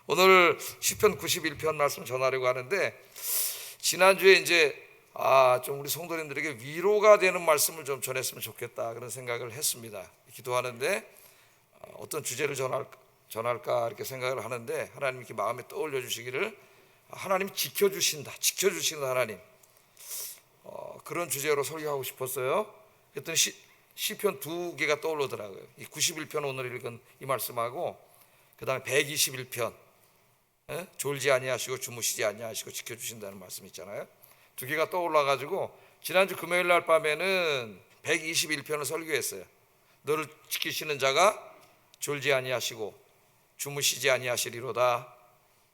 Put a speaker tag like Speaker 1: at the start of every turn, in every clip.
Speaker 1: 오늘 시편 91편 말씀 전하려고 하는데, 지난주에 이제 좀 우리 성도님들에게 위로가 되는 말씀을 좀 전했으면 좋겠다 그런 생각을 했습니다. 기도하는데 어떤 주제를 전할까 이렇게 생각을 하는데, 하나님 이렇게 마음에 떠올려 주시기를, 하나님 지켜주시는 하나님, 그런 주제로 설교하고 싶었어요. 그랬더니 시편 두 개가 떠오르더라고요. 이 91편 오늘 읽은 이 말씀하고 그 다음에 121편 졸지 아니하시고 주무시지 아니하시고 지켜주신다는 말씀 있잖아요. 두 개가 떠올라가지고 지난주 금요일 날 밤에는 121편을 설교했어요. 너를 지키시는 자가 졸지 아니하시고 주무시지 아니하시리로다.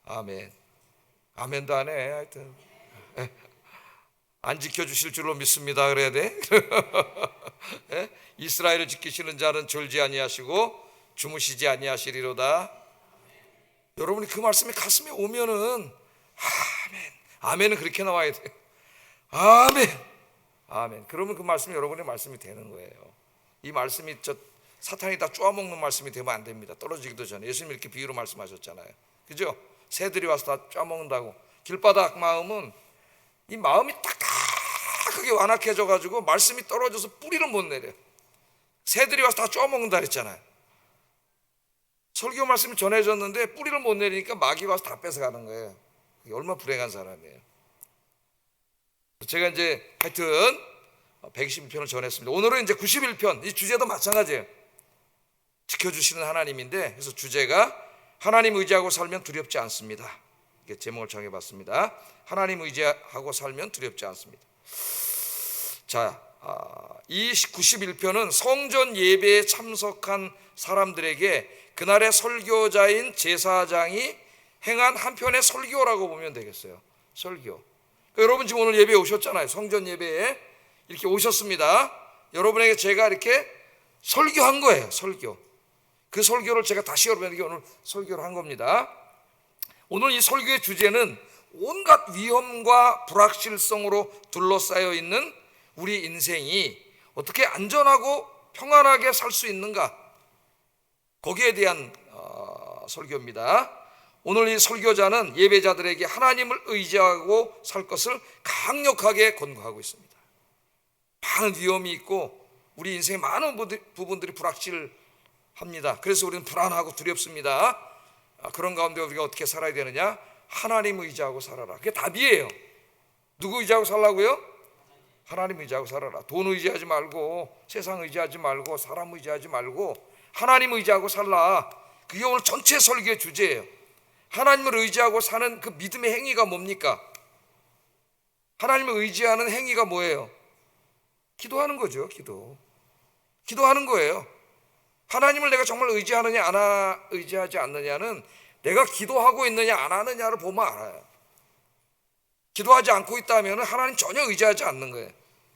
Speaker 1: 아멘. 아멘도 안 해. 하여튼 안 지켜주실 줄로 믿습니다 그래야 돼. 이스라엘을 지키시는 자는 졸지 아니하시고 주무시지 아니하시리로다. 여러분이 그 말씀이 가슴에 오면은 아멘, 아멘은 그렇게 나와야 돼. 아멘, 아멘. 그러면 그 말씀이 여러분의 말씀이 되는 거예요. 이 말씀이 사탄이 다 쪼아먹는 말씀이 되면 안 됩니다. 떨어지기도 전에 예수님이 이렇게 비유로 말씀하셨잖아요. 그죠? 새들이 와서 다 쪼아먹는다고. 길바닥 마음은, 이 마음이 딱딱하게 완악해져 가지고 말씀이 떨어져서 뿌리를 못 내려. 새들이 와서 다 쪼아먹는다 그랬잖아요. 설교 말씀이 전해졌는데 뿌리를 못 내리니까 마귀가 와서 다 뺏어가는 거예요. 그게 얼마나 불행한 사람이에요. 제가 이제 하여튼 121편을 전했습니다. 오늘은 이제 91편, 이 주제도 마찬가지예요. 지켜주시는 하나님인데, 그래서 주제가 하나님 의지하고 살면 두렵지 않습니다. 이렇게 제목을 정해봤습니다. 하나님 의지하고 살면 두렵지 않습니다. 자, 이 91편은 성전 예배에 참석한 사람들에게 그날의 설교자인 제사장이 행한 한편의 설교라고 보면 되겠어요. 설교. 그러니까 여러분 지금 오늘 예배에 오셨잖아요. 성전 예배에 이렇게 오셨습니다. 여러분에게 제가 이렇게 설교한 거예요. 설교. 그 설교를 제가 다시 여러분에게 오늘 설교를 한 겁니다. 오늘 이 설교의 주제는 온갖 위험과 불확실성으로 둘러싸여 있는 우리 인생이 어떻게 안전하고 평안하게 살 수 있는가, 거기에 대한 설교입니다. 오늘 이 설교자는 예배자들에게 하나님을 의지하고 살 것을 강력하게 권고하고 있습니다. 많은 위험이 있고 우리 인생의 많은 부분들이 불확실합니다. 그래서 우리는 불안하고 두렵습니다. 그런 가운데 우리가 어떻게 살아야 되느냐? 하나님 의지하고 살아라. 그게 답이에요. 누구 의지하고 살라고요? 하나님 의지하고 살아라. 돈 의지하지 말고, 세상 의지하지 말고, 사람 의지하지 말고 하나님 의지하고 살라. 그게 오늘 전체 설교의 주제예요. 하나님을 의지하고 사는 그 믿음의 행위가 뭡니까? 하나님을 의지하는 행위가 뭐예요? 기도하는 거죠. 기도하는 거예요. 하나님을 내가 정말 의지하느냐 의지하지 않느냐는 내가 기도하고 있느냐 안 하느냐를 보면 알아요. 기도하지 않고 있다면 하나님 전혀 의지하지 않는 거예요.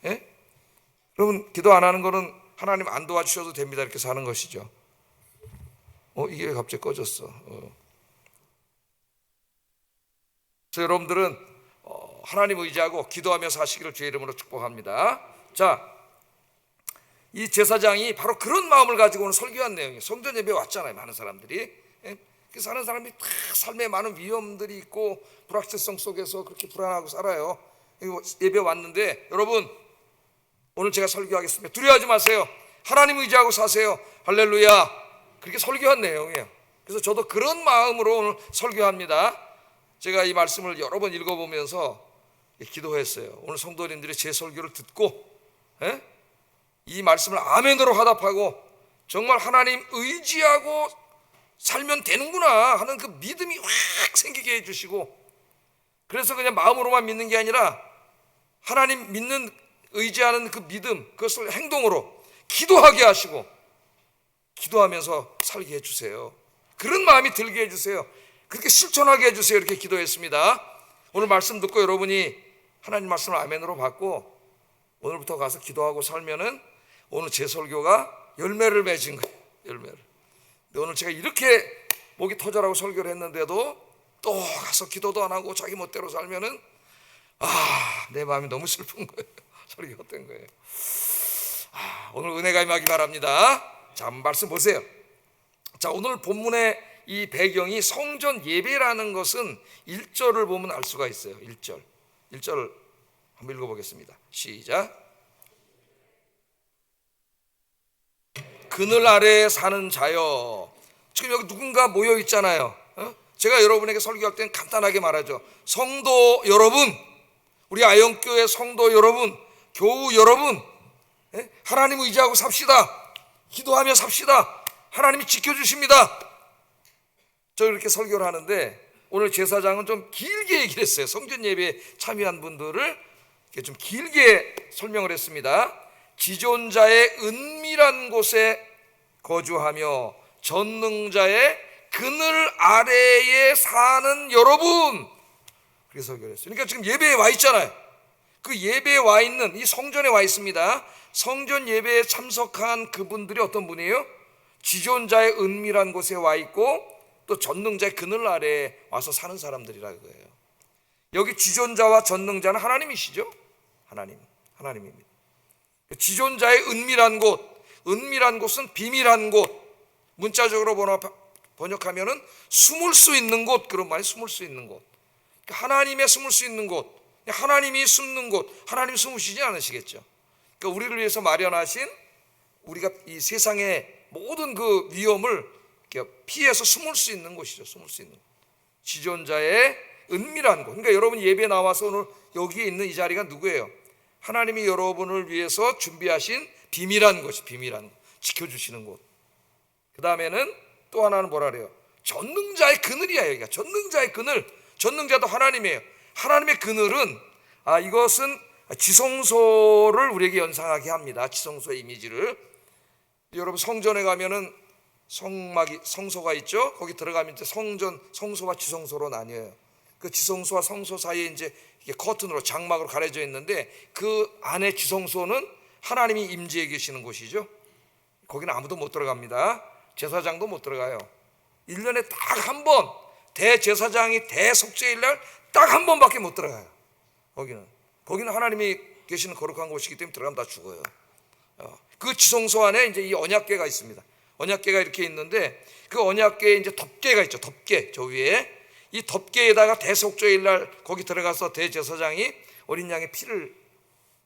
Speaker 1: 예? 여러분, 기도 안 하는 거는 하나님 안 도와주셔도 됩니다. 이렇게 사는 것이죠. 이게 왜 갑자기 꺼졌어? 그래서 여러분들은 하나님 의지하고 기도하며 사시기를 주의 이름으로 축복합니다. 자, 이 제사장이 바로 그런 마음을 가지고 오늘 설교한 내용이에요. 성전 예배에 왔잖아요, 많은 사람들이. 그 사는 사람이 다 삶에 많은 위험들이 있고 불확실성 속에서 그렇게 불안하고 살아요. 예배 왔는데, 여러분 오늘 제가 설교하겠습니다. 두려워하지 마세요. 하나님 의지하고 사세요. 할렐루야. 그렇게 설교한 내용이에요. 그래서 저도 그런 마음으로 오늘 설교합니다. 제가 이 말씀을 여러 번 읽어보면서 기도했어요. 오늘 성도님들이 제 설교를 듣고 이 말씀을 아멘으로 화답하고 정말 하나님 의지하고 살면 되는구나 하는 그 믿음이 확 생기게 해주시고, 그래서 그냥 마음으로만 믿는 게 아니라 하나님 믿는, 의지하는 그 믿음, 그것을 행동으로 기도하게 하시고 기도하면서 살게 해주세요. 그런 마음이 들게 해주세요. 그렇게 실천하게 해주세요. 이렇게 기도했습니다. 오늘 말씀 듣고 여러분이 하나님 말씀을 아멘으로 받고 오늘부터 가서 기도하고 살면은 오늘 제 설교가 열매를 맺은 거예요. 열매를. 근데 오늘 제가 이렇게 목이 터져라고 설교를 했는데도 또 가서 기도도 안 하고 자기 멋대로 살면은 내 마음이 너무 슬픈 거예요. 설교가 된 거예요. 오늘 은혜가 임하기 바랍니다. 자, 말씀 보세요. 자, 오늘 본문의 이 배경이 성전 예배라는 것은 1절을 보면 알 수가 있어요. 1절 한번 읽어보겠습니다. 시작. 그늘 아래에 사는 자여. 지금 여기 누군가 모여 있잖아요. 제가 여러분에게 설교할 때는 간단하게 말하죠. 성도 여러분, 우리 아영교회 성도 여러분, 교우 여러분, 하나님을 의지하고 삽시다. 기도하며 삽시다. 하나님이 지켜주십니다. 저 이렇게 설교를 하는데 오늘 제사장은 좀 길게 얘기를 했어요. 성전 예배에 참여한 분들을 좀 길게 설명을 했습니다. 지존자의 은밀한 곳에 거주하며 전능자의 그늘 아래에 사는 여러분, 그래서 설교를 했어요. 그러니까 지금 예배에 와 있잖아요. 그 예배에 와 있는, 이 성전에 와 있습니다. 성전 예배에 참석한 그분들이 어떤 분이에요? 지존자의 은밀한 곳에 와 있고 또 전능자의 그늘 아래에 와서 사는 사람들이라 그거예요. 여기 지존자와 전능자는 하나님이시죠. 하나님입니다. 지존자의 은밀한 곳, 은밀한 곳은 비밀한 곳, 문자적으로 번역하면은 숨을 수 있는 곳, 그런 말이 숨을 수 있는 곳. 하나님의 숨을 수 있는 곳, 하나님이 숨는 곳, 하나님 숨으시지 않으시겠죠. 그러니까 우리를 위해서 마련하신, 우리가 이 세상의 모든 그 위험을 피해서 숨을 수 있는 곳이죠. 숨을 수 있는 곳. 지존자의 은밀한 곳. 그러니까 여러분 예배 나와서 오늘 여기에 있는 이 자리가 누구예요? 하나님이 여러분을 위해서 준비하신 비밀한 곳이, 비밀한 곳, 지켜주시는 곳. 그 다음에는 또 하나는 뭐라 그래요? 전능자의 그늘이야. 여기가 전능자의 그늘. 전능자도 하나님이에요. 하나님의 그늘은 이것은 지성소를 우리에게 연상하게 합니다. 지성소의 이미지를. 여러분 성전에 가면은 성소가 있죠. 거기 들어가면 이제 성소와 지성소로 나뉘어요. 그 지성소와 성소 사이에 이제 이게 커튼으로, 장막으로 가려져 있는데 그 안에 지성소는 하나님이 임재해 계시는 곳이죠. 거기는 아무도 못 들어갑니다. 제사장도 못 들어가요. 1년에 딱 한 번, 대제사장이 대속죄일 날 딱 한 번밖에 못 들어가요. 거기는 하나님이 계시는 거룩한 곳이기 때문에 들어가면 다 죽어요. 그 지성소 안에 이제 이 언약궤가 있습니다. 언약궤가 이렇게 있는데 그 언약궤에 이제 덮개가 있죠. 덮개, 저 위에. 이 덮개에다가 대속죄일 날 거기 들어가서 대제사장이 어린 양의 피를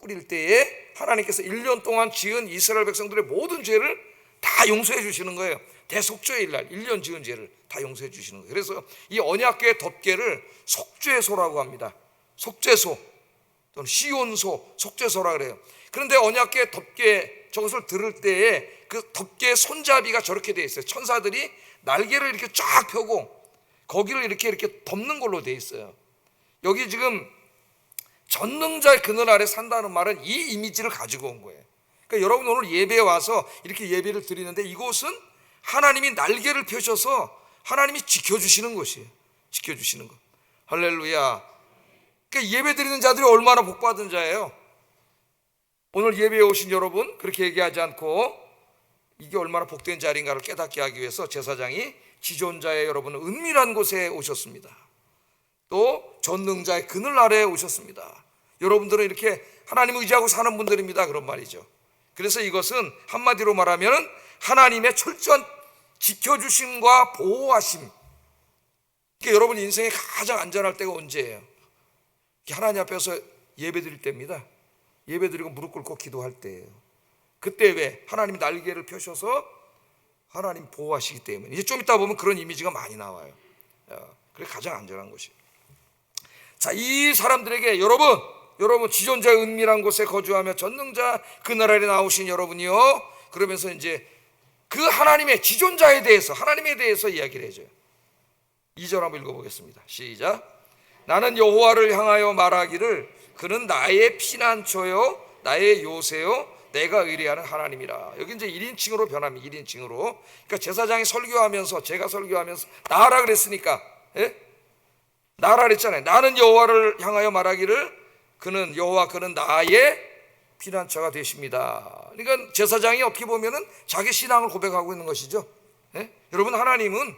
Speaker 1: 뿌릴 때에 하나님께서 1년 동안 지은 이스라엘 백성들의 모든 죄를 다 용서해 주시는 거예요. 대속죄일 날 1년 지은 죄를 다 용서해 주시는 거예요. 그래서 이 언약궤의 덮개를 속죄소라고 합니다. 속죄소 또는 시온소, 속죄소라 그래요. 그런데 언약궤 덮개, 저것을 들을 때에 그 덮개의 손잡이가 저렇게 돼 있어요. 천사들이 날개를 이렇게 쫙 펴고 거기를 이렇게 덮는 걸로 돼 있어요. 여기 지금 전능자의 그늘 아래 산다는 말은 이 이미지를 가지고 온 거예요. 그러니까 여러분 오늘 예배에 와서 이렇게 예배를 드리는데 이곳은 하나님이 날개를 펴셔서 하나님이 지켜주시는 곳이에요. 지켜주시는 것. 할렐루야. 그러니까 예배 드리는 자들이 얼마나 복받은 자예요. 오늘 예배에 오신 여러분, 그렇게 얘기하지 않고 이게 얼마나 복된 자리인가를 깨닫게 하기 위해서 제사장이 지존자의 여러분은 은밀한 곳에 오셨습니다. 또 전능자의 그늘 아래에 오셨습니다. 여러분들은 이렇게 하나님을 의지하고 사는 분들입니다. 그런 말이죠. 그래서 이것은 한마디로 말하면 하나님의 철저한 지켜주심과 보호하심. 그러니까 여러분 인생에 가장 안전할 때가 언제예요? 하나님 앞에서 예배 드릴 때입니다. 예배 드리고 무릎 꿇고 기도할 때예요. 그때 왜? 하나님이 날개를 펴셔서 하나님 보호하시기 때문에. 이제 좀 이따 보면 그런 이미지가 많이 나와요. 그게 가장 안전한 곳이에요. 자, 이 사람들에게 여러분 지존자의 은밀한 곳에 거주하며 전능자 그날 아래 나오신 여러분이요. 그러면서 이제 그 하나님의 지존자에 대해서, 하나님에 대해서 이야기를 해줘요. 2절 한번 읽어보겠습니다. 시작. 나는 여호와를 향하여 말하기를 그는 나의 피난처요 나의 요새요 내가 의뢰하는 하나님이라. 여기 이제 1인칭으로 변합니다. 1인칭으로. 그러니까 제사장이 설교하면서, 제가 설교하면서 나라 그랬으니까, 나라 그랬잖아요. 나는 여호와를 향하여 말하기를 그는 여호와, 그는 나의 피난처가 되십니다. 그러니까 제사장이 어떻게 보면은 자기 신앙을 고백하고 있는 것이죠. 여러분, 하나님은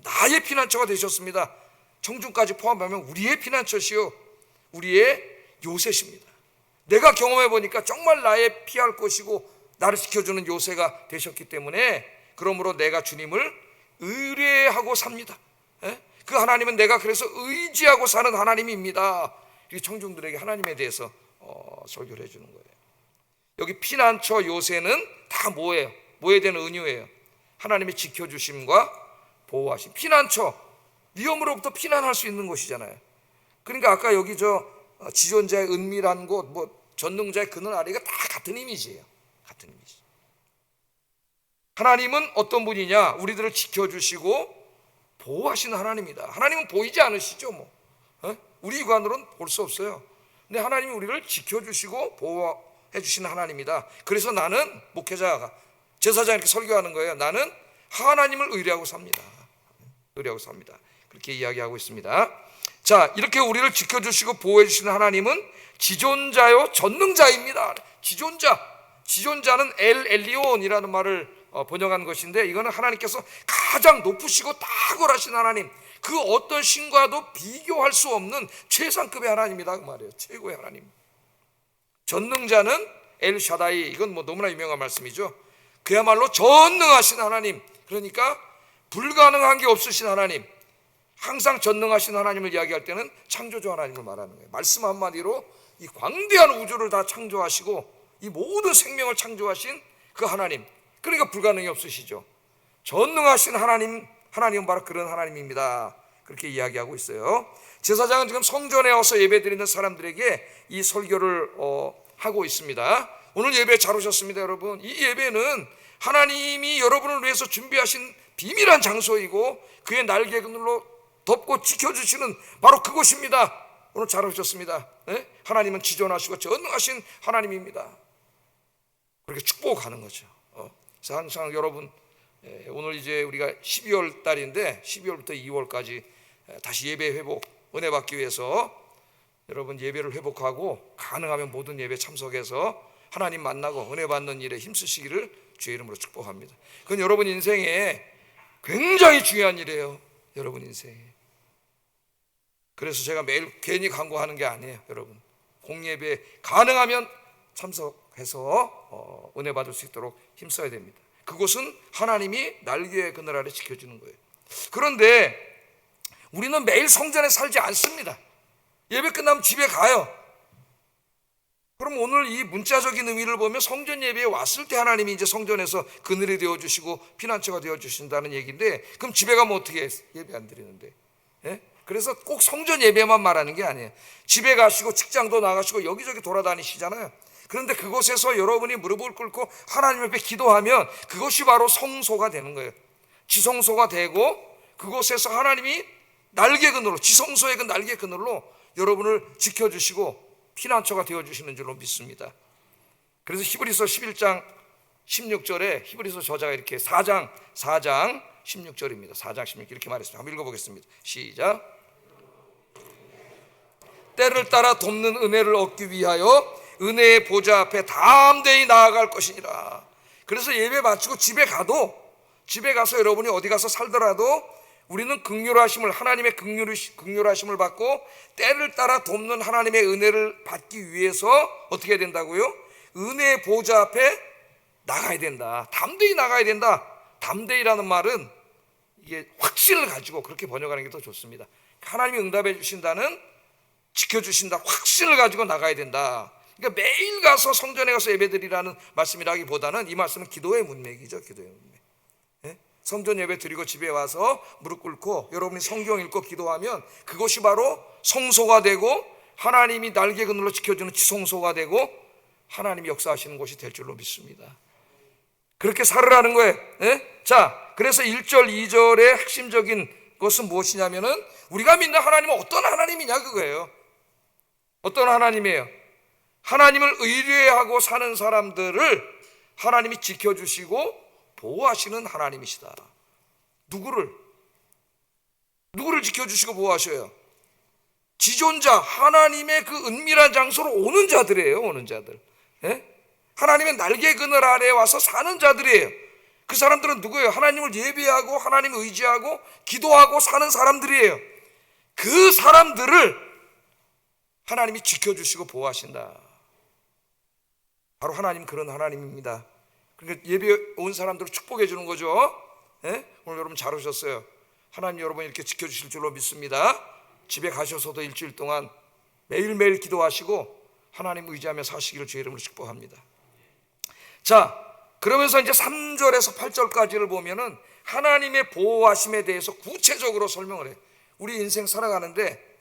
Speaker 1: 나의 피난처가 되셨습니다. 청중까지 포함하면 우리의 피난처시요 우리의 요새십니다. 내가 경험해 보니까 정말 나의 피할 곳이고 나를 지켜주는 요새가 되셨기 때문에, 그러므로 내가 주님을 의뢰하고 삽니다. 예? 그 하나님은 내가 그래서 의지하고 사는 하나님입니다. 이 청중들에게 하나님에 대해서 설교를 해주는 거예요. 여기 피난처 요새는 다 뭐예요? 뭐에 대한 은유예요? 하나님의 지켜주심과 보호하심. 피난처, 위험으로부터 피난할 수 있는 곳이잖아요. 그러니까 아까 여기 지존자의 은밀한 곳, 전능자의 그늘 아래가 다 같은 이미지예요. 같은 이미지. 하나님은 어떤 분이냐? 우리들을 지켜주시고 보호하시는 하나님이다. 하나님은 보이지 않으시죠? 우리 육안으로는 볼 수 없어요. 근데 하나님이 우리를 지켜주시고 보호해 주시는 하나님이다. 그래서 나는 목회자가, 제사장 이렇게 설교하는 거예요. 나는 하나님을 의뢰하고 삽니다. 의뢰하고 삽니다. 그렇게 이야기하고 있습니다. 자, 이렇게 우리를 지켜주시고 보호해 주시는 하나님은 지존자요 전능자입니다. 지존자는 엘 엘리온이라는 말을 번역한 것인데, 이거는 하나님께서 가장 높으시고 탁월하신 하나님, 그 어떤 신과도 비교할 수 없는 최상급의 하나님이다 그 말이에요. 최고의 하나님. 전능자는 엘 샤다이, 이건 너무나 유명한 말씀이죠. 그야말로 전능하신 하나님, 그러니까 불가능한 게 없으신 하나님, 항상 전능하신 하나님을 이야기할 때는 창조주 하나님을 말하는 거예요. 말씀 한마디로 이 광대한 우주를 다 창조하시고 이 모든 생명을 창조하신 그 하나님, 그러니까 불가능이 없으시죠. 전능하신 하나님은 바로 그런 하나님입니다. 그렇게 이야기하고 있어요. 제사장은 지금 성전에 와서 예배드리는 사람들에게 이 설교를 하고 있습니다. 오늘 예배 잘 오셨습니다, 여러분. 이 예배는 하나님이 여러분을 위해서 준비하신 비밀한 장소이고 그의 날개 그늘로 덮고 지켜주시는 바로 그곳입니다. 오늘 잘 오셨습니다. 네? 하나님은 지존하시고 전능하신 하나님입니다. 그렇게 축복하는 거죠. 그래서 항상 여러분, 오늘 이제 우리가 12월 달인데 12월부터 2월까지 다시 예배 회복, 은혜 받기 위해서 여러분 예배를 회복하고 가능하면 모든 예배 참석해서 하나님 만나고 은혜 받는 일에 힘쓰시기를 주의 이름으로 축복합니다. 그건 여러분 인생에 굉장히 중요한 일이에요. 여러분 인생에. 그래서 제가 매일 괜히 광고하는 게 아니에요. 여러분 공예배 가능하면 참석해서 은혜 받을 수 있도록 힘써야 됩니다. 그곳은 하나님이 날개의 그늘 아래 지켜주는 거예요. 그런데 우리는 매일 성전에 살지 않습니다. 예배 끝나면 집에 가요. 그럼 오늘 이 문자적인 의미를 보면 성전 예배에 왔을 때 하나님이 이제 성전에서 그늘이 되어주시고 피난처가 되어주신다는 얘기인데, 그럼 집에 가면 어떻게 해요? 예배 안 드리는데. 예? 그래서 꼭 성전 예배만 말하는 게 아니에요. 집에 가시고 직장도 나가시고 여기저기 돌아다니시잖아요. 그런데 그곳에서 여러분이 무릎을 꿇고 하나님 앞에 기도하면 그것이 바로 성소가 되는 거예요. 지성소가 되고 그곳에서 하나님이 날개 그늘로, 지성소의 그 날개 그늘로 여러분을 지켜주시고 피난처가 되어주시는 줄로 믿습니다. 그래서 히브리서 11장 16절에 히브리서 저자가 이렇게 4장 16절입니다. 4장 16절 이렇게 말했습니다. 한번 읽어보겠습니다. 시작. 때를 따라 돕는 은혜를 얻기 위하여 은혜의 보좌 앞에 담대히 나아갈 것이니라. 그래서 예배 마치고 집에 가서 여러분이 어디 가서 살더라도 우리는 긍휼하심을, 하나님의 긍휼하심을 받고 때를 따라 돕는 하나님의 은혜를 받기 위해서 어떻게 해야 된다고요? 은혜의 보좌 앞에 나가야 된다. 담대히 나가야 된다. 담대히라는 말은 이게 확신을 가지고 그렇게 번역하는 게 더 좋습니다. 하나님이 응답해 주신다는, 지켜주신다, 확신을 가지고 나가야 된다. 그러니까 매일 가서 성전에 가서 예배드리라는 말씀이라기보다는 이 말씀은 기도의 문맥이죠. 기도의 문맥. 성전 예배 드리고 집에 와서 무릎 꿇고 여러분이 성경 읽고 기도하면 그것이 바로 성소가 되고 하나님이 날개 그늘로 지켜주는 지성소가 되고 하나님이 역사하시는 곳이 될 줄로 믿습니다. 그렇게 살으라는 거예요. 자, 그래서 1절 2절의 핵심적인 것은 무엇이냐면은 우리가 믿는 하나님은 어떤 하나님이냐 그거예요. 어떤 하나님이에요? 하나님을 의뢰하고 사는 사람들을 하나님이 지켜주시고 보호하시는 하나님이시다. 누구를 지켜주시고 보호하셔요? 지존자, 하나님의 그 은밀한 장소로 오는 자들이에요. 오는 자들. 하나님의 날개 그늘 아래에 와서 사는 자들이에요. 그 사람들은 누구예요? 하나님을 예배하고 하나님을 의지하고 기도하고 사는 사람들이에요. 그 사람들을 하나님이 지켜주시고 보호하신다. 바로 하나님, 그런 하나님입니다. 그러니까 예배 온 사람들을 축복해 주는 거죠. 오늘 여러분 잘 오셨어요. 하나님 여러분 이렇게 지켜주실 줄로 믿습니다. 집에 가셔서도 일주일 동안 매일매일 기도하시고 하나님 의지하며 사시기를 주의 이름으로 축복합니다. 자, 그러면서 이제 3절에서 8절까지를 보면은 하나님의 보호하심에 대해서 구체적으로 설명을 해요. 우리 인생 살아가는데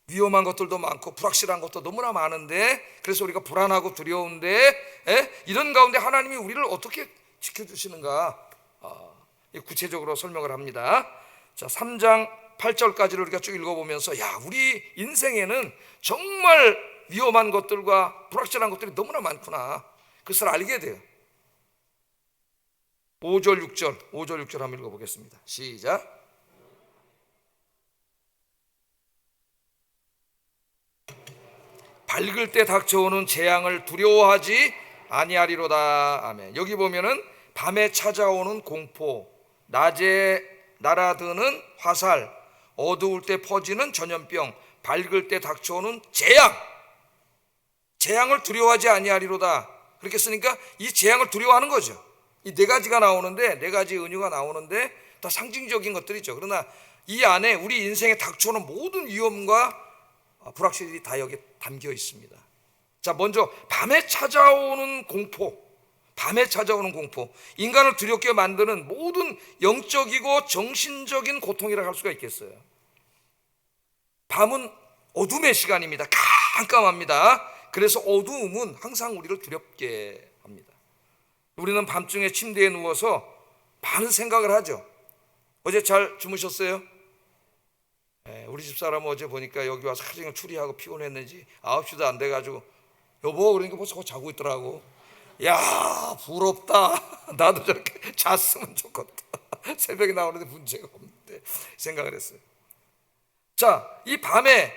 Speaker 1: 위험한 것들도 많고 불확실한 것도 너무나 많은데, 그래서 우리가 불안하고 두려운데 이런 가운데 하나님이 우리를 어떻게 지켜주시는가 구체적으로 설명을 합니다. 자, 3장 8절까지를 우리가 쭉 읽어보면서 야, 우리 인생에는 정말 위험한 것들과 불확실한 것들이 너무나 많구나, 그것을 알게 돼요. 5절 6절 한번 읽어보겠습니다. 시작. 밝을 때 닥쳐오는 재앙을 두려워하지 아니하리로다. 아멘. 여기 보면은 밤에 찾아오는 공포, 낮에 날아드는 화살, 어두울 때 퍼지는 전염병, 밝을 때 닥쳐오는 재앙을 두려워하지 아니하리로다. 그렇게 쓰니까 이 재앙을 두려워하는 거죠. 이 네 가지가 나오는데, 네 가지 은유가 나오는데 다 상징적인 것들이죠. 그러나 이 안에 우리 인생에 닥쳐오는 모든 위험과 불확실이 다 여기 담겨 있습니다. 자, 먼저 밤에 찾아오는 공포. 인간을 두렵게 만드는 모든 영적이고 정신적인 고통이라 할 수가 있겠어요. 밤은 어둠의 시간입니다. 깜깜합니다. 그래서 어두움은 항상 우리를 두렵게 합니다. 우리는 밤중에 침대에 누워서 많은 생각을 하죠. 어제 잘 주무셨어요? 우리 집사람은 어제 보니까 여기 와서 하루 종일 추리하고 피곤했는지 9시도 안 돼가지고 여보 그러니까 벌써 자고 있더라고. 야, 부럽다. 나도 저렇게 잤으면 좋겠다. 새벽에 나오는데 문제가 없는데 생각을 했어요. 자, 이 밤에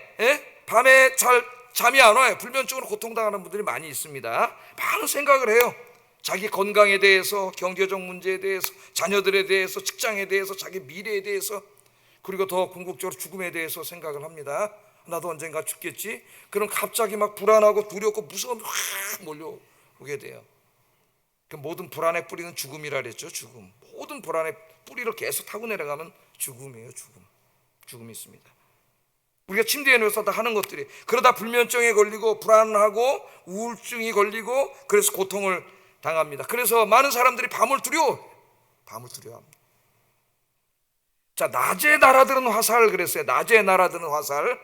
Speaker 1: 잘 잠이 안 와요. 불면증으로 고통당하는 분들이 많이 있습니다. 많은 생각을 해요. 자기 건강에 대해서, 경제적 문제에 대해서, 자녀들에 대해서, 직장에 대해서, 자기 미래에 대해서, 그리고 더 궁극적으로 죽음에 대해서 생각을 합니다. 나도 언젠가 죽겠지. 그럼 갑자기 막 불안하고 두렵고 무서움이 확 몰려오게 돼요. 그 모든 불안의 뿌리는 죽음이라 그랬죠. 죽음. 모든 불안의 뿌리를 계속 타고 내려가면 죽음이에요. 죽음이 있습니다. 우리가 침대에 누워서 다 하는 것들이, 그러다 불면증에 걸리고 불안하고 우울증이 걸리고 그래서 고통을 당합니다. 그래서 많은 사람들이 밤을 두려워합니다. 자, 낮에 날아드는 화살 그랬어요. 낮에 날아드는 화살.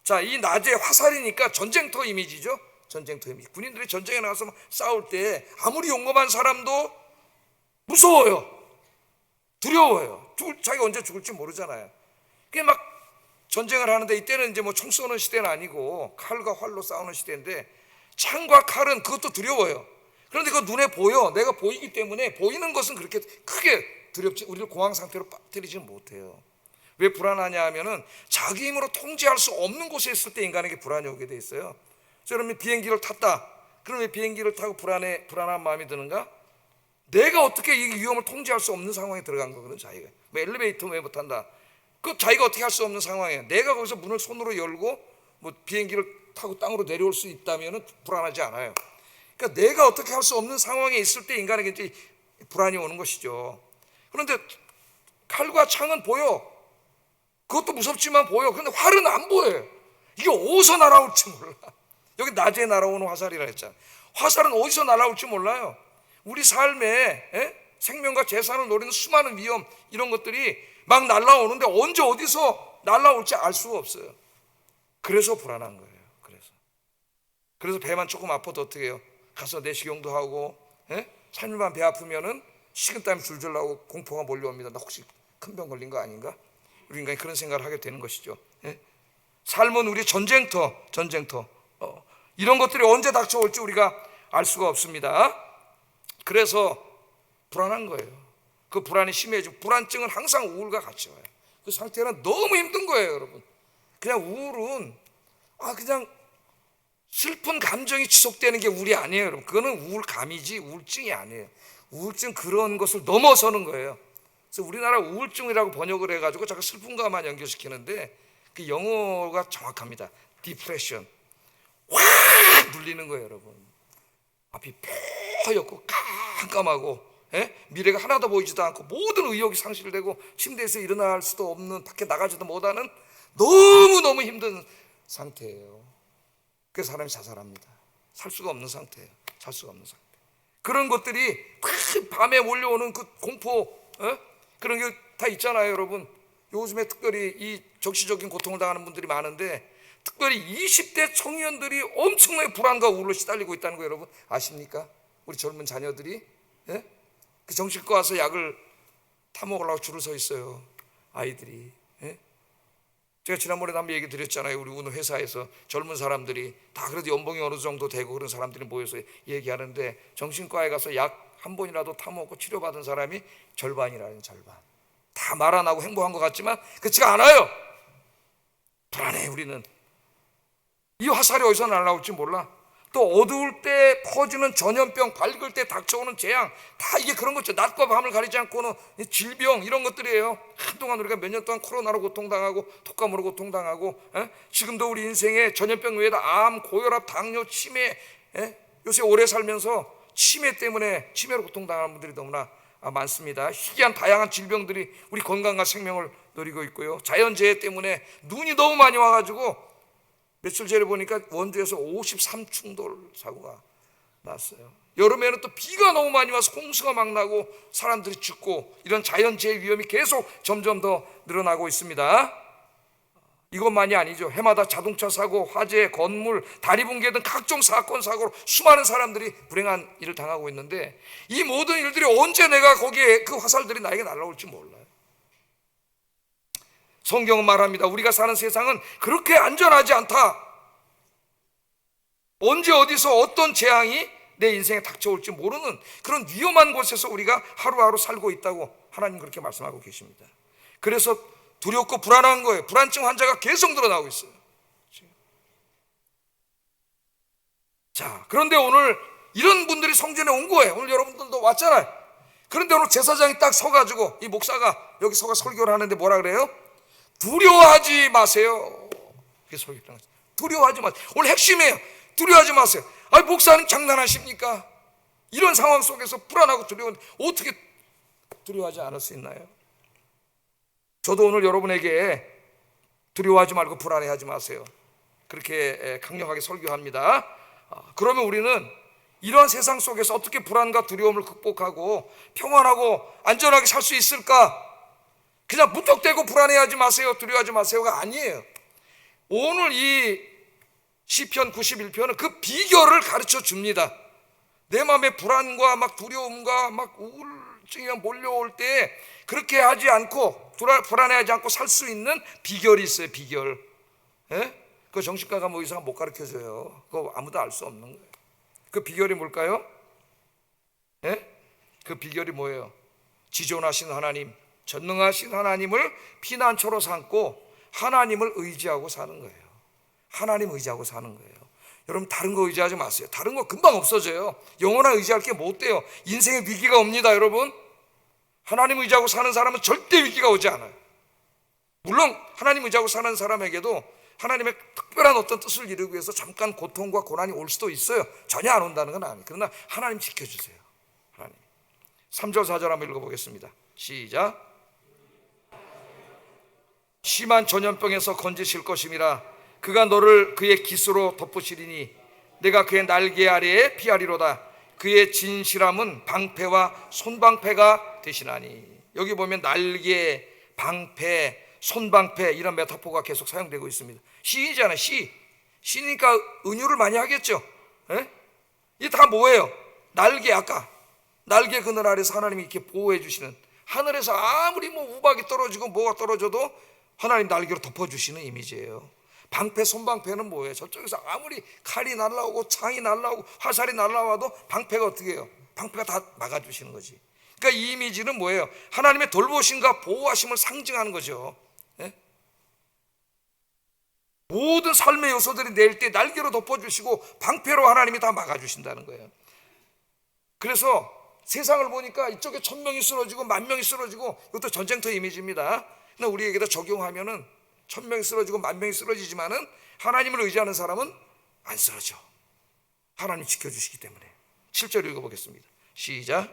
Speaker 1: 자, 이 낮에 화살이니까 전쟁터 이미지죠. 전쟁터 이미지. 군인들이 전쟁에 나가서 싸울 때 아무리 용감한 사람도 무서워요. 두려워요. 자기가 언제 죽을지 모르잖아요. 그게 막 전쟁을 하는데, 이때는 이제 뭐 총 쏘는 시대는 아니고 칼과 활로 싸우는 시대인데 창과 칼은 그것도 두려워요. 그런데 그거 눈에 보여. 내가 보이기 때문에 보이는 것은 그렇게 크게 두렵지, 우리를 공황 상태로 빠뜨리지는 못해요. 왜 불안하냐 하면은 자기 힘으로 통제할 수 없는 곳에 있을 때 인간에게 불안이 오게 돼 있어요. 그러면 비행기를 탔다. 그러면 비행기를 타고 불안한 마음이 드는가? 내가 어떻게 이 위험을 통제할 수 없는 상황에 들어간 거거든. 자기가 뭐 엘리베이터 왜 못 탄다. 그 자기가 어떻게 할 수 없는 상황이에요. 내가 거기서 문을 손으로 열고 뭐 비행기를 타고 땅으로 내려올 수 있다면 불안하지 않아요. 그러니까 내가 어떻게 할 수 없는 상황에 있을 때 인간에게 이제 불안이 오는 것이죠. 그런데 칼과 창은 보여. 그것도 무섭지만 보여. 그런데 활은 안 보여요. 이게 어디서 날아올지 몰라. 여기 낮에 날아오는 화살이라 했잖아. 화살은 어디서 날아올지 몰라요. 우리 삶에 생명과 재산을 노리는 수많은 위험, 이런 것들이 막 날아오는데 언제 어디서 날아올지 알 수가 없어요. 그래서 불안한 거예요. 그래서 배만 조금 아파도 어떻게 해요? 가서 내시경도 하고, 3일만 배 아프면은 식은땀이 줄줄 나고 공포가 몰려옵니다. 나 혹시 큰 병 걸린 거 아닌가? 우리 인간이 그런 생각을 하게 되는 것이죠. 삶은 우리 전쟁터. 이런 것들이 언제 닥쳐올지 우리가 알 수가 없습니다. 그래서 불안한 거예요. 그 불안이 심해지고, 불안증은 항상 우울과 같이 와요. 그 상태는 너무 힘든 거예요, 여러분. 그냥 우울은 그냥 슬픈 감정이 지속되는 게 우울이 아니에요, 여러분. 그거는 우울감이지 우울증이 아니에요. 우울증 그런 것을 넘어서는 거예요. 그래서 우리나라 우울증이라고 번역을 해가지고 자꾸 슬픔과만 연결시키는데 그 영어가 정확합니다. 디프레션. 확 눌리는 거예요, 여러분. 앞이 뽀얗고 깜깜하고 미래가 하나도 보이지도 않고 모든 의욕이 상실되고 침대에서 일어날 수도 없는, 밖에 나가지도 못하는 너무너무 힘든 상태예요. 그래서 사람이 자살합니다. 살 수가 없는 상태예요. 살 수가 없는 상태. 그런 것들이 밤에 몰려오는 그 공포, 그런 게 다 있잖아요, 여러분. 요즘에 특별히 이 정치적인 고통을 당하는 분들이 많은데, 특별히 20대 청년들이 엄청나게 불안과 우울로 시달리고 있다는 거 여러분 아십니까? 우리 젊은 자녀들이 그 정신과 와서 약을 타먹으려고 줄을 서 있어요, 아이들이. 제가 지난번에 한번 얘기 드렸잖아요. 우리 오늘 회사에서 젊은 사람들이 다 그래도 연봉이 어느 정도 되고 그런 사람들이 모여서 얘기하는데, 정신과에 가서 약 한 번이라도 타먹고 치료받은 사람이 절반이라는, 절반. 다 말 안 하고 행복한 것 같지만 그렇지가 않아요. 불안해. 우리는 이 화살이 어디서 날아올지 몰라. 또 어두울 때 퍼지는 전염병, 밝을 때 닥쳐오는 재앙, 다 이게 그런 거죠. 낮과 밤을 가리지 않고는 질병, 이런 것들이에요. 한동안 우리가 몇 년 동안 코로나로 고통당하고 독감으로 고통당하고, 지금도 우리 인생에 전염병 외에다 암, 고혈압, 당뇨, 치매, 요새 오래 살면서 치매 때문에, 치매로 고통당하는 분들이 너무나 많습니다. 희귀한 다양한 질병들이 우리 건강과 생명을 노리고 있고요. 자연재해 때문에 눈이 너무 많이 와가지고 며칠 전에 보니까 원주에서 53충돌 사고가 났어요. 여름에는 또 비가 너무 많이 와서 홍수가 막 나고 사람들이 죽고, 이런 자연재해 위험이 계속 점점 더 늘어나고 있습니다. 이것만이 아니죠. 해마다 자동차 사고, 화재, 건물, 다리 붕괴 등 각종 사건, 사고로 수많은 사람들이 불행한 일을 당하고 있는데, 이 모든 일들이 언제 내가 거기에 그 화살들이 나에게 날아올지 몰라요. 성경은 말합니다. 우리가 사는 세상은 그렇게 안전하지 않다. 언제 어디서 어떤 재앙이 내 인생에 닥쳐올지 모르는 그런 위험한 곳에서 우리가 하루하루 살고 있다고 하나님 그렇게 말씀하고 계십니다. 그래서 두렵고 불안한 거예요. 불안증 환자가 계속 늘어나고 있어요. 자, 그런데 오늘 이런 분들이 성전에 온 거예요. 오늘 여러분들도 왔잖아요. 그런데 오늘 제사장이 딱 서가지고, 이 목사가 여기 서가 설교를 하는데 뭐라 그래요? 두려워하지 마세요. 그게 설교를 하는 거죠. 두려워하지 마세요. 오늘 핵심이에요. 두려워하지 마세요. 아니, 목사님 장난하십니까? 이런 상황 속에서 불안하고 두려운데 어떻게 두려워하지 않을 수 있나요? 저도 오늘 여러분에게 두려워하지 말고 불안해하지 마세요, 그렇게 강력하게 설교합니다. 그러면 우리는 이러한 세상 속에서 어떻게 불안과 두려움을 극복하고 평안하고 안전하게 살 수 있을까? 그냥 무턱대고 불안해하지 마세요, 두려워하지 마세요가 아니에요. 오늘 이 시편 91편은 그 비결을 가르쳐 줍니다. 내 마음에 불안과 막 두려움과 막 우울증이 몰려올 때 그렇게 하지 않고, 불안해하지 않고 살 수 있는 비결이 있어요. 비결. 그 정신과가 뭐 이상한 못 가르쳐줘요. 그거 아무도 알 수 없는 거예요. 그 비결이 뭘까요? 그 비결이 뭐예요? 지존하신 하나님, 전능하신 하나님을 피난처로 삼고 하나님을 의지하고 사는 거예요. 하나님 의지하고 사는 거예요. 여러분, 다른 거 의지하지 마세요. 다른 거 금방 없어져요. 영원한 의지할 게 못 돼요. 인생에 위기가 옵니다, 여러분. 하나님 의지하고 사는 사람은 절대 위기가 오지 않아요. 물론 하나님 의지하고 사는 사람에게도 하나님의 특별한 어떤 뜻을 이루기 위해서 잠깐 고통과 고난이 올 수도 있어요. 전혀 안 온다는 건 아니에요. 그러나 하나님 지켜주세요. 하나님. 3절 4절 한번 읽어보겠습니다. 시작. 심한 전염병에서 건지실 것임이라. 그가 너를 그의 깃으로 덮으시리니 내가 그의 날개 아래에 피하리로다. 그의 진실함은 방패와 손방패가 되시나니. 여기 보면 날개, 방패, 손방패, 이런 메타포가 계속 사용되고 있습니다. 시이잖아요. 시니까 은유를 많이 하겠죠. 이게 다 뭐예요? 날개, 아까 날개 그늘 아래서 하나님이 이렇게 보호해 주시는, 하늘에서 아무리 뭐 우박이 떨어지고 뭐가 떨어져도 하나님 날개로 덮어주시는 이미지예요. 방패, 손방패는 뭐예요? 저쪽에서 아무리 칼이 날라오고 창이 날라오고 화살이 날라와도 방패가 어떻게 해요? 방패가 다 막아주시는 거지. 그러니까 이 이미지는 뭐예요? 하나님의 돌보심과 보호하심을 상징하는 거죠. 모든 삶의 요소들이 내릴 때 날개로 덮어주시고 방패로 하나님이 다 막아주신다는 거예요. 그래서 세상을 보니까 이쪽에 1000명이 쓰러지고 10,000명이 쓰러지고, 이것도 전쟁터 이미지입니다. 근데 우리에게다 적용하면은 1000명이 쓰러지고 10,000명이 쓰러지지만은 하나님을 의지하는 사람은 안 쓰러져. 하나님 지켜주시기 때문에. 7절 읽어보겠습니다. 시작.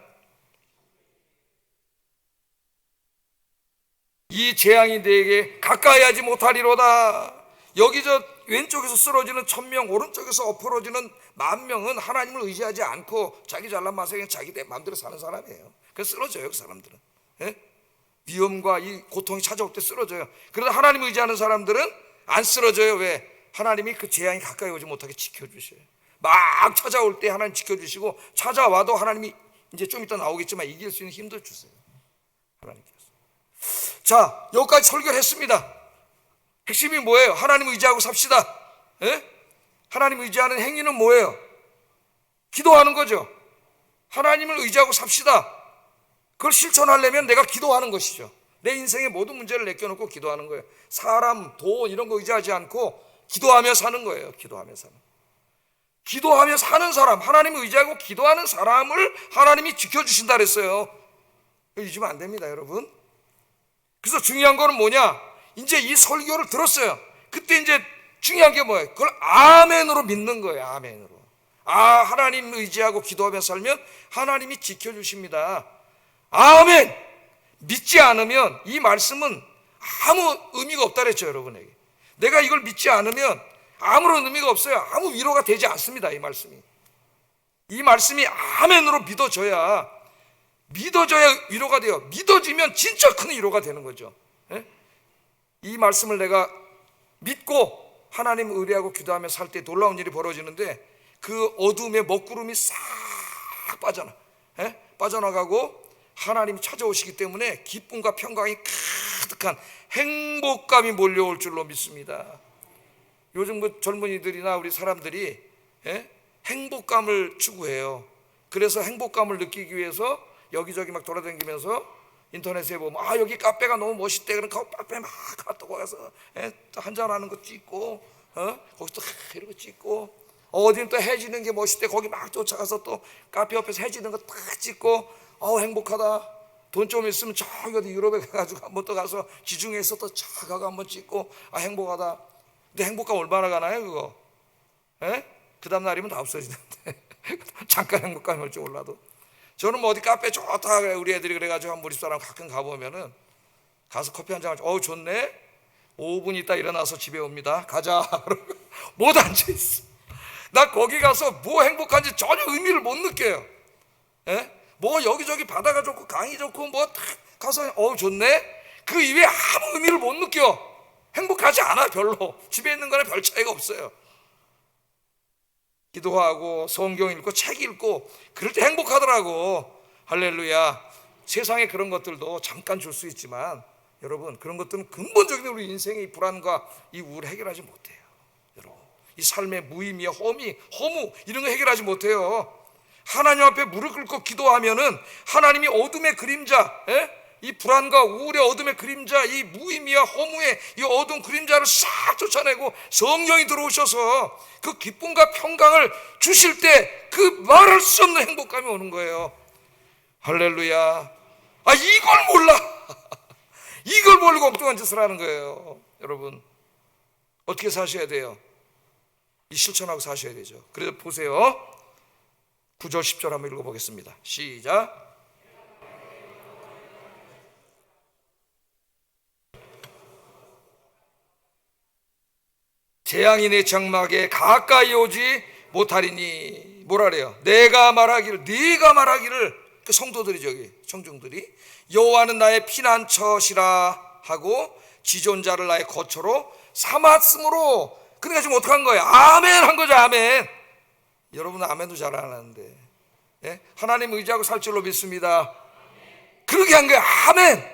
Speaker 1: 이 재앙이 내게 가까이 하지 못하리로다. 여기 저 왼쪽에서 쓰러지는 1000명, 오른쪽에서 엎어러지는 10,000명은 하나님을 의지하지 않고 자기 잘난 맛에 그냥 자기 마음대로 사는 사람이에요. 그래서 쓰러져요, 그 사람들은. 예? 위험과 이 고통이 찾아올 때 쓰러져요. 그러나 하나님을 의지하는 사람들은 안 쓰러져요. 왜? 하나님이 그 재앙이 가까이 오지 못하게 지켜주셔요. 막 찾아올 때 하나님 지켜주시고, 찾아와도 하나님이 이제 좀 이따 나오겠지만 이길 수 있는 힘도 주세요, 하나님께서. 자, 여기까지 설교를 했습니다. 핵심이 뭐예요? 하나님 의지하고 삽시다. 예? 하나님 의지하는 행위는 뭐예요? 기도하는 거죠. 하나님을 의지하고 삽시다. 그걸 실천하려면 내가 기도하는 것이죠. 내 인생의 모든 문제를 내껴놓고 기도하는 거예요. 사람, 돈 이런 거 의지하지 않고 기도하며 사는 거예요. 기도하며 사는 사람, 하나님을 의지하고 기도하는 사람을 하나님이 지켜주신다 그랬어요. 잊으면 안 됩니다, 여러분. 그래서 중요한 거는 뭐냐? 이제 이 설교를 들었어요. 그때 이제 중요한 게 뭐예요? 그걸 아멘으로 믿는 거예요. 아멘으로. 하나님 의지하고 기도하며 살면 하나님이 지켜주십니다. 아멘! 믿지 않으면 이 말씀은 아무 의미가 없다 그랬죠, 여러분에게. 내가 이걸 믿지 않으면 아무런 의미가 없어요. 아무 위로가 되지 않습니다, 이 말씀이. 이 말씀이 아멘으로 믿어져야 위로가 돼요. 믿어지면 진짜 큰 위로가 되는 거죠. 이 말씀을 내가 믿고 하나님 의뢰하고 기도하며 살 때 놀라운 일이 벌어지는데, 그 어둠의 먹구름이 싹 빠져나가고 하나님이 찾아오시기 때문에 기쁨과 평강이 가득한 행복감이 몰려올 줄로 믿습니다. 요즘 그 젊은이들이나 우리 사람들이 행복감을 추구해요. 그래서 행복감을 느끼기 위해서 여기저기 막 돌아다니면서 인터넷에 보면 여기 카페가 너무 멋있대. 그럼 그 카페 막 갔다 와서 한잔하는 거 찍고 거기서 이런 거 찍고, 어디는 또 해지는 게 멋있대. 거기 막 쫓아가서 또 카페 옆에서 해지는 거 딱 찍고, 행복하다. 돈 좀 있으면 저기 어디 유럽에 가가지고 한번 또 가서 지중해에서 또 차가고 한번 찍고, 행복하다. 근데 행복감 얼마나 가나요, 그거? 그 다음 날이면 다 없어지는데 잠깐 행복감이 올지 몰라도. 저는 뭐 어디 카페 좋다 우리 애들이 그래가지고 한 우리 사람 가끔 가보면은 가서 커피 한 잔 마시고 좋네. 5분 있다 일어나서 집에 옵니다. 가자. 못 앉아있어. 나 거기 가서 뭐 행복한지 전혀 의미를 못 느껴요. 뭐 여기저기 바다가 좋고 강이 좋고 뭐 딱 가서 좋네. 그 이외에 아무 의미를 못 느껴. 행복하지 않아. 별로. 집에 있는 거랑 별 차이가 없어요. 기도하고 성경 읽고 책 읽고 그럴 때 행복하더라고. 할렐루야. 세상에 그런 것들도 잠깐 줄 수 있지만 여러분, 그런 것들은 근본적인 우리 인생의 불안과 이 우울을 해결하지 못해요. 여러분, 이 삶의 무의미와 허무 이런 거 해결하지 못해요. 하나님 앞에 무릎 꿇고 기도하면은 하나님이 어둠의 그림자, 이 불안과 우울의 어둠의 그림자, 이 무의미와 허무의 이 어두운 그림자를 싹 쫓아내고 성령이 들어오셔서 그 기쁨과 평강을 주실 때 그 말할 수 없는 행복감이 오는 거예요. 할렐루야. 이걸 몰라. 이걸 모르고 엉뚱한 짓을 하는 거예요. 여러분, 어떻게 사셔야 돼요? 이 실천하고 사셔야 되죠. 그래서 보세요. 9절 10절 한번 읽어보겠습니다. 시작. 재앙이 내 장막에 가까이 오지 못하리니. 뭐라 그래요? 네가 말하기를 그 성도들이, 저기 청중들이, 여호와는 나의 피난처시라 하고 지존자를 나의 거처로 삼았으므로. 그러니까 지금 어떻게 한 거예요? 아멘 한 거죠. 아멘. 여러분은 아멘도 잘 안 하는데, 하나님 의지하고 살 줄로 믿습니다. 그렇게 한 거예요. 아멘.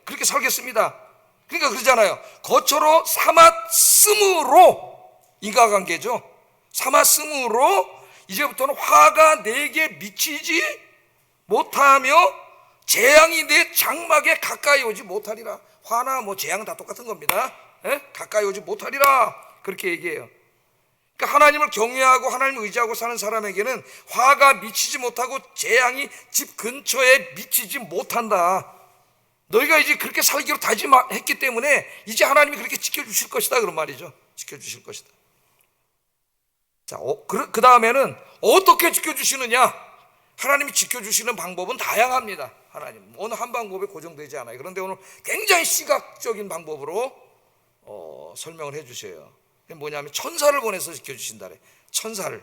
Speaker 1: 그렇게 살겠습니다. 그러니까 그러잖아요. 거처로 삼았으므로, 인과관계죠. 삼았으므로 이제부터는 화가 내게 미치지 못하며 재앙이 내 장막에 가까이 오지 못하리라. 화나 뭐 재앙은 다 똑같은 겁니다. 가까이 오지 못하리라. 그렇게 얘기해요. 그러니까 하나님을 경외하고 하나님을 의지하고 사는 사람에게는 화가 미치지 못하고 재앙이 집 근처에 미치지 못한다. 너희가 이제 그렇게 살기로 다짐했기 때문에 이제 하나님이 그렇게 지켜주실 것이다, 그런 말이죠. 지켜주실 것이다. 자, 그 다음에는 어떻게 지켜주시느냐? 하나님이 지켜주시는 방법은 다양합니다. 하나님 어느 한 방법에 고정되지 않아요. 그런데 오늘 굉장히 시각적인 방법으로 설명을 해주셔요. 그게 뭐냐면 천사를 보내서 지켜주신다 그래. 천사를.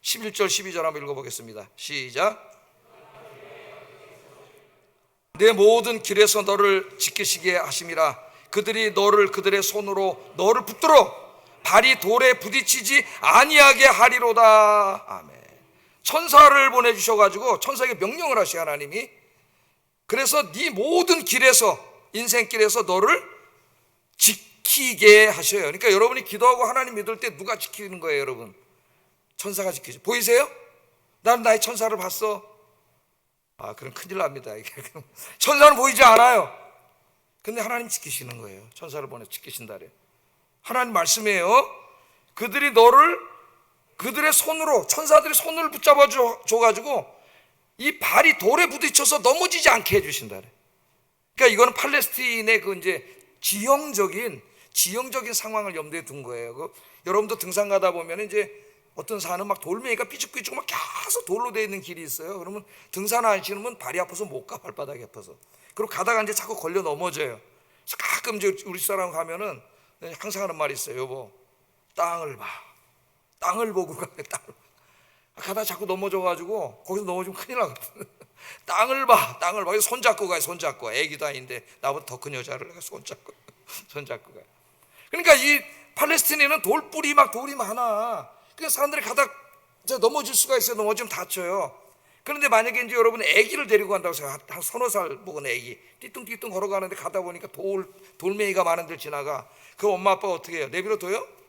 Speaker 1: 11절 12절 한번 읽어보겠습니다. 시작. 내 모든 길에서 너를 지키시게 하심이라. 그들이 너를 그들의 손으로 너를 붙들어 발이 돌에 부딪히지 아니하게 하리로다. 아멘. 천사를 보내주셔가지고 천사에게 명령을 하시 하나님이. 그래서 네 모든 길에서 인생길에서 너를 지키게 하셔요. 그러니까 여러분이 기도하고 하나님 믿을 때 누가 지키는 거예요? 여러분, 천사가 지키죠. 보이세요? 나는 나의 천사를 봤어. 그럼 큰일 납니다. 천사는 보이지 않아요. 근데 하나님 지키시는 거예요. 천사를 보내 지키신다 그래요. 하나님 말씀이에요. 그들이 너를 그들의 손으로, 천사들이 손을 붙잡아 줘가지고 이 발이 돌에 부딪혀서 넘어지지 않게 해주신다 그래요. 그러니까 이거는 팔레스틴의 그 이제 지형적인 상황을 염두에 둔 거예요. 여러분도 등산 가다 보면 이제 어떤 산은 막 돌멩이가 삐죽삐죽 막 계속 돌로 되어 있는 길이 있어요. 그러면 등산 하시는 분 발이 아파서 못 가, 발바닥이 아파서. 그리고 가다가 이제 자꾸 걸려 넘어져요. 그래서 가끔 이제 우리 사람 가면은 항상 하는 말이 있어요. 여보, 땅을 봐. 땅을 보고 가. 가다가 자꾸 넘어져가지고 거기서 넘어지면 큰일 나거든. 땅을 봐. 손 잡고 가요. 손 잡고. 애기도 아닌데 나보다 더 큰 여자를 내가 손 잡고 가요. 그러니까 이 팔레스틴에는 돌뿌리 막 돌이 많아. 그러니까 사람들이 가다 넘어질 수가 있어요. 넘어지면 다쳐요. 그런데 만약에 이제 여러분 애기를 데리고 간다고 해서 한 서너 살 먹은 애기 띠뚱띠뚱 걸어가는데 가다 보니까 돌멩이가 많은 데를 지나가. 그 엄마 아빠가 어떻게 해요? 내버려둬요?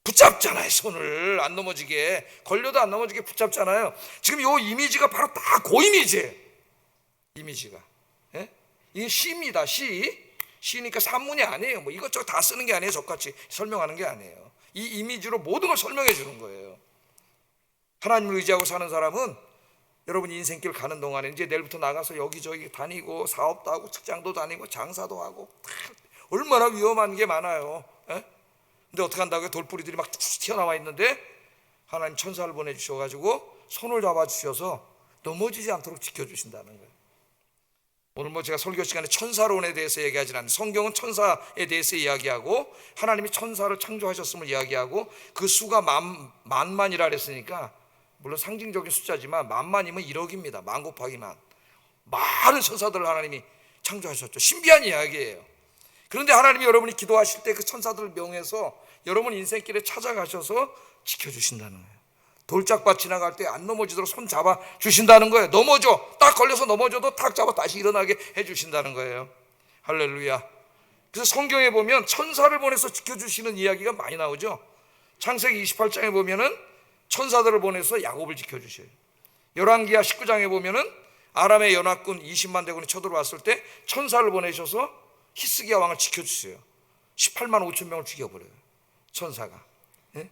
Speaker 1: 붙잡잖아요. 손을 안 넘어지게, 걸려도 안 넘어지게 붙잡잖아요. 지금 요 이미지가 바로 딱 그 이미지예요. 이미지가. 예? 이게 시입니다. 시니까 산문이 아니에요. 뭐 이것저것 다 쓰는 게 아니에요. 저같이 설명하는 게 아니에요. 이 이미지로 모든 걸 설명해 주는 거예요. 하나님을 의지하고 사는 사람은 여러분 인생길 가는 동안에 이제 내일부터 나가서 여기저기 다니고 사업도 하고 직장도 다니고 장사도 하고 얼마나 위험한 게 많아요. 예? 근데 어떻게 한다고요? 돌뿌리들이 막 툭 튀어나와 있는데 하나님 천사를 보내주셔가지고 손을 잡아주셔서 넘어지지 않도록 지켜주신다는 거예요. 오늘 뭐 제가 설교 시간에 천사론에 대해서 얘기하지는 않는데 성경은 천사에 대해서 이야기하고 하나님이 천사를 창조하셨음을 이야기하고 그 수가 만만이라 그랬으니까 물론 상징적인 숫자지만 만만이면 1억입니다. 만 곱하기 만. 많은 천사들을 하나님이 창조하셨죠. 신비한 이야기예요. 그런데 하나님이 여러분이 기도하실 때 그 천사들을 명해서 여러분 인생길에 찾아가셔서 지켜주신다는 거예요. 돌짝밭 지나갈 때 안 넘어지도록 손 잡아 주신다는 거예요. 딱 걸려서 넘어져도 탁 잡아 다시 일어나게 해주신다는 거예요. 할렐루야. 그래서 성경에 보면 천사를 보내서 지켜주시는 이야기가 많이 나오죠. 창세기 28장에 보면은 천사들을 보내서 야곱을 지켜주셔요. 열왕기하 19장에 보면은 아람의 연합군 20만 대군이 쳐들어왔을 때 천사를 보내셔서 히스기야 왕을 지켜주세요. 18만 5천 명을 죽여버려요. 천사가. 예?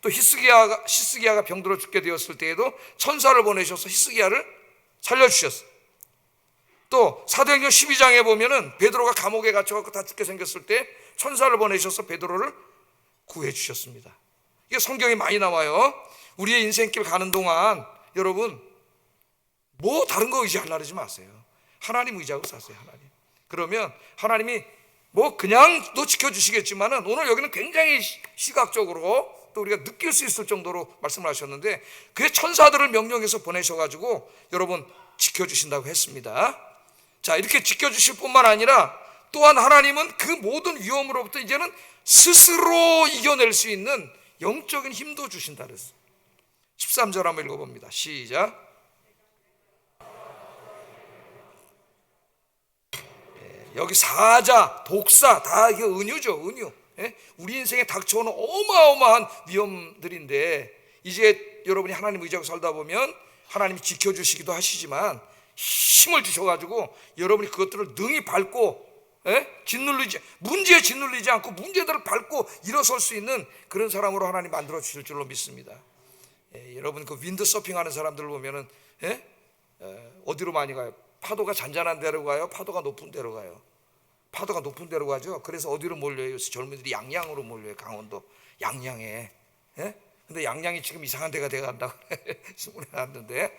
Speaker 1: 또 히스기야가 병들어 죽게 되었을 때에도 천사를 보내셔서 히스기야를 살려주셨어요. 또 사도행전 12장에 보면은 베드로가 감옥에 갇혀갖고 다 죽게 생겼을 때 천사를 보내셔서 베드로를 구해 주셨습니다. 이게 성경에 많이 나와요. 우리의 인생길 가는 동안 여러분 뭐 다른 거 의지하려고 하지 마세요. 하나님 의지하고 사세요. 하나님. 그러면 하나님이 뭐 그냥 또 지켜주시겠지만은 오늘 여기는 굉장히 시각적으로 또 우리가 느낄 수 있을 정도로 말씀을 하셨는데 그의 천사들을 명령해서 보내셔가지고 여러분 지켜주신다고 했습니다. 자, 이렇게 지켜주실 뿐만 아니라 또한 하나님은 그 모든 위험으로부터 이제는 스스로 이겨낼 수 있는 영적인 힘도 주신다 그랬어요. 13절 한번 읽어봅니다. 시작. 여기 사자, 독사 다 이게 은유죠. 은유. 우리 인생에 닥쳐오는 어마어마한 위험들인데 이제 여러분이 하나님 의지하고 살다 보면 하나님이 지켜주시기도 하시지만 힘을 주셔가지고 여러분이 그것들을 능히 밟고 문제에 짓눌리지 않고 문제들을 밟고 일어설 수 있는 그런 사람으로 하나님 만들어 주실 줄로 믿습니다. 여러분 그 윈드 서핑하는 사람들 보면은 어디로 많이 가요? 파도가 잔잔한 데로 가요? 파도가 높은 데로 가요? 파도가 높은 데로 가죠. 그래서 어디로 몰려요? 요새 젊은이들이 양양으로 몰려요. 강원도 양양에. 근데 양양이 지금 이상한 데가 돼간다고 신문에 났는데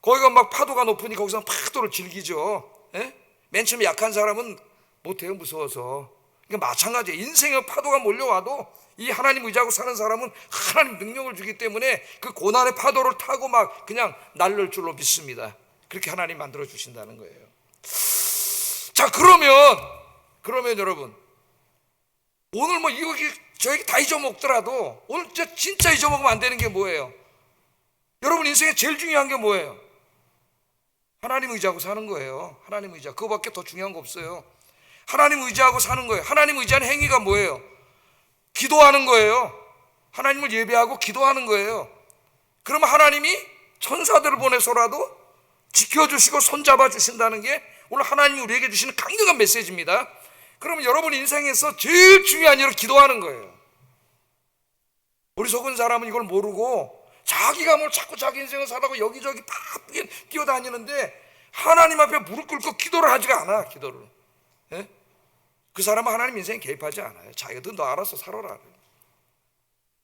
Speaker 1: 거기가 막 파도가 높으니 거기서 파도를 즐기죠. 예? 맨 처음에 약한 사람은 못해요, 무서워서. 그러니까 마찬가지예요. 인생의 파도가 몰려와도 이 하나님 의지하고 사는 사람은 하나님 능력을 주기 때문에 그 고난의 파도를 타고 막 그냥 날릴 줄로 믿습니다. 그렇게 하나님 만들어 주신다는 거예요. 자, 그러면 여러분, 오늘 뭐 이거 저에게 다 잊어먹더라도 오늘 진짜 잊어먹으면 안 되는 게 뭐예요? 여러분 인생에 제일 중요한 게 뭐예요? 하나님 의지하고 사는 거예요. 하나님 의지하고. 그거밖에 더 중요한 거 없어요. 하나님 의지하고 사는 거예요. 하나님 의지하는 행위가 뭐예요? 기도하는 거예요. 하나님을 예배하고 기도하는 거예요. 그러면 하나님이 천사들을 보내서라도 지켜주시고 손잡아 주신다는 게 오늘 하나님이 우리에게 주시는 강력한 메시지입니다. 그러면 여러분 인생에서 제일 중요한 일은 기도하는 거예요. 우리 속은 사람은 이걸 모르고 자기가 뭘 자꾸 자기 인생을 살라고 여기저기 바쁘게 뛰어다니는데 하나님 앞에 무릎 꿇고 기도를 하지가 않아. 기도를. 예? 그 사람은 하나님 인생에 개입하지 않아요. 자기도 너 알아서 살아라.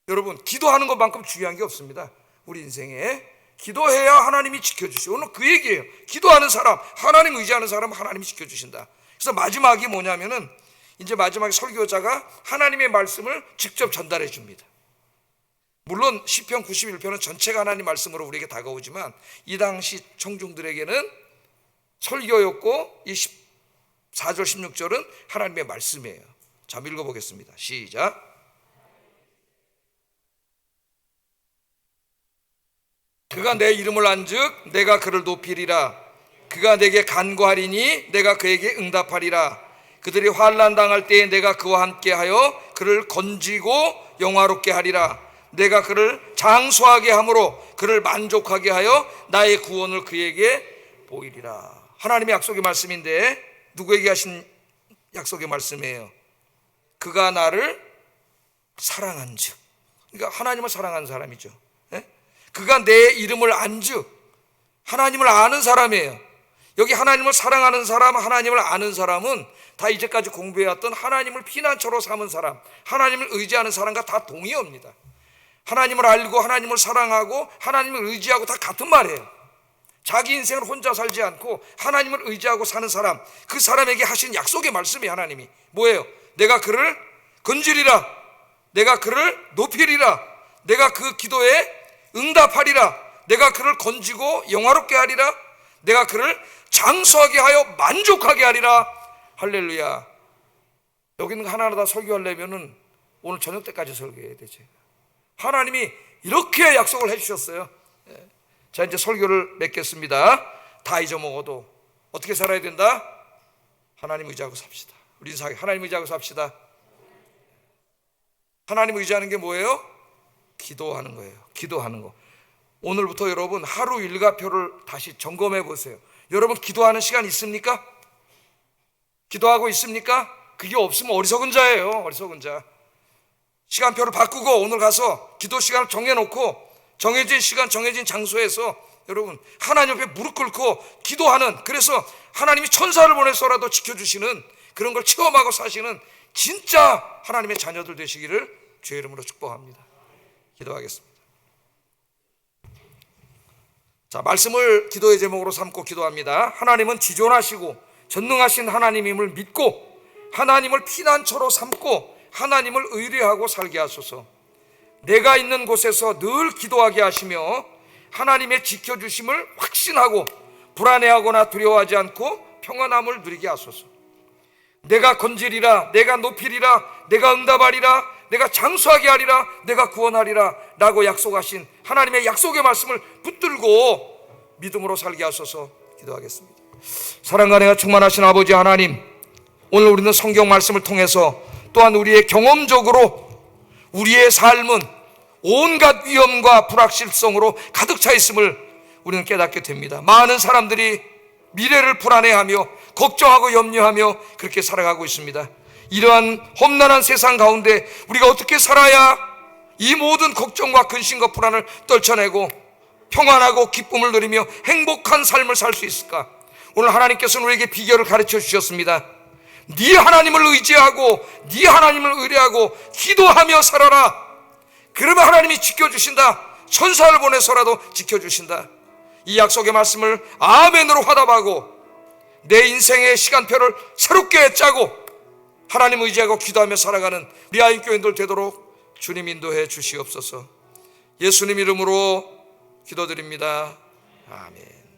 Speaker 1: 여러분, 기도하는 것만큼 중요한 게 없습니다. 우리 인생에 기도해야 하나님이 지켜주시고, 오늘 그 얘기예요. 기도하는 사람, 하나님 의지하는 사람은 하나님이 지켜주신다. 그래서 마지막이 뭐냐면은 이제 마지막에 설교자가 하나님의 말씀을 직접 전달해 줍니다. 물론 시편 91편은 전체가 하나님 말씀으로 우리에게 다가오지만 이 당시 청중들에게는 설교였고 이 14절 16절은 하나님의 말씀이에요. 자, 읽어보겠습니다. 시작. 그가 내 이름을 안즉 내가 그를 높이리라. 그가 내게 간구하리니 내가 그에게 응답하리라. 그들이 환난 당할 때에 내가 그와 함께하여 그를 건지고 영화롭게 하리라. 내가 그를 장수하게 함으로 그를 만족하게 하여 나의 구원을 그에게 보이리라. 하나님의 약속의 말씀인데 누구에게 하신 약속의 말씀이에요? 그가 나를 사랑한즉, 그러니까 하나님을 사랑하는 사람이죠. 예? 그가 내 이름을 안즉, 하나님을 아는 사람이에요. 여기 하나님을 사랑하는 사람, 하나님을 아는 사람은 다 이제까지 공부해왔던 하나님을 피난처로 삼은 사람, 하나님을 의지하는 사람과 다 동의어입니다. 하나님을 알고 하나님을 사랑하고 하나님을 의지하고 다 같은 말이에요. 자기 인생을 혼자 살지 않고 하나님을 의지하고 사는 사람, 그 사람에게 하신 약속의 말씀이 하나님이 뭐예요? 내가 그를 건지리라. 내가 그를 높이리라. 내가 그 기도에 응답하리라. 내가 그를 건지고 영화롭게 하리라. 내가 그를 장수하게 하여 만족하게 하리라. 할렐루야. 여기는 하나하나 다 설교하려면은 오늘 저녁 때까지 설교해야 되죠. 하나님이 이렇게 약속을 해주셨어요. 자, 이제 설교를 맺겠습니다. 다 잊어먹어도 어떻게 살아야 된다? 하나님 의지하고 삽시다. 우리 인생 하나님 의지하고 삽시다. 하나님 의지하는 게 뭐예요? 기도하는 거예요. 기도하는 거. 오늘부터 여러분 하루 일과표를 다시 점검해 보세요. 여러분 기도하는 시간 있습니까? 기도하고 있습니까? 그게 없으면 어리석은 자예요. 어리석은 자. 시간표를 바꾸고 오늘 가서 기도 시간을 정해놓고 정해진 시간 정해진 장소에서 여러분 하나님 옆에 무릎 꿇고 기도하는, 그래서 하나님이 천사를 보내서라도 지켜주시는 그런 걸 체험하고 사시는 진짜 하나님의 자녀들 되시기를 주의 이름으로 축복합니다. 기도하겠습니다. 자, 말씀을 기도의 제목으로 삼고 기도합니다. 하나님은 지존하시고 전능하신 하나님임을 믿고 하나님을 피난처로 삼고 하나님을 의뢰하고 살게 하소서. 내가 있는 곳에서 늘 기도하게 하시며 하나님의 지켜주심을 확신하고 불안해하거나 두려워하지 않고 평안함을 누리게 하소서. 내가 건지리라. 내가 높이리라. 내가 응답하리라. 내가 장수하게 하리라. 내가 구원하리라 라고 약속하신 하나님의 약속의 말씀을 붙들고 믿음으로 살게 하소서. 기도하겠습니다. 사랑과 은혜가 충만하신 아버지 하나님, 오늘 우리는 성경 말씀을 통해서 또한 우리의 경험적으로 우리의 삶은 온갖 위험과 불확실성으로 가득 차 있음을 우리는 깨닫게 됩니다. 많은 사람들이 미래를 불안해하며 걱정하고 염려하며 그렇게 살아가고 있습니다. 이러한 험난한 세상 가운데 우리가 어떻게 살아야 이 모든 걱정과 근심과 불안을 떨쳐내고 평안하고 기쁨을 누리며 행복한 삶을 살 수 있을까? 오늘 하나님께서는 우리에게 비결을 가르쳐 주셨습니다. 네 하나님을 의지하고 네 하나님을 의뢰하고 기도하며 살아라. 그러면 하나님이 지켜주신다. 천사를 보내서라도 지켜주신다. 이 약속의 말씀을 아멘으로 화답하고 내 인생의 시간표를 새롭게 짜고 하나님 의지하고 기도하며 살아가는 우리 아임교인들 되도록 주님 인도해 주시옵소서. 예수님 이름으로 기도드립니다. 아멘.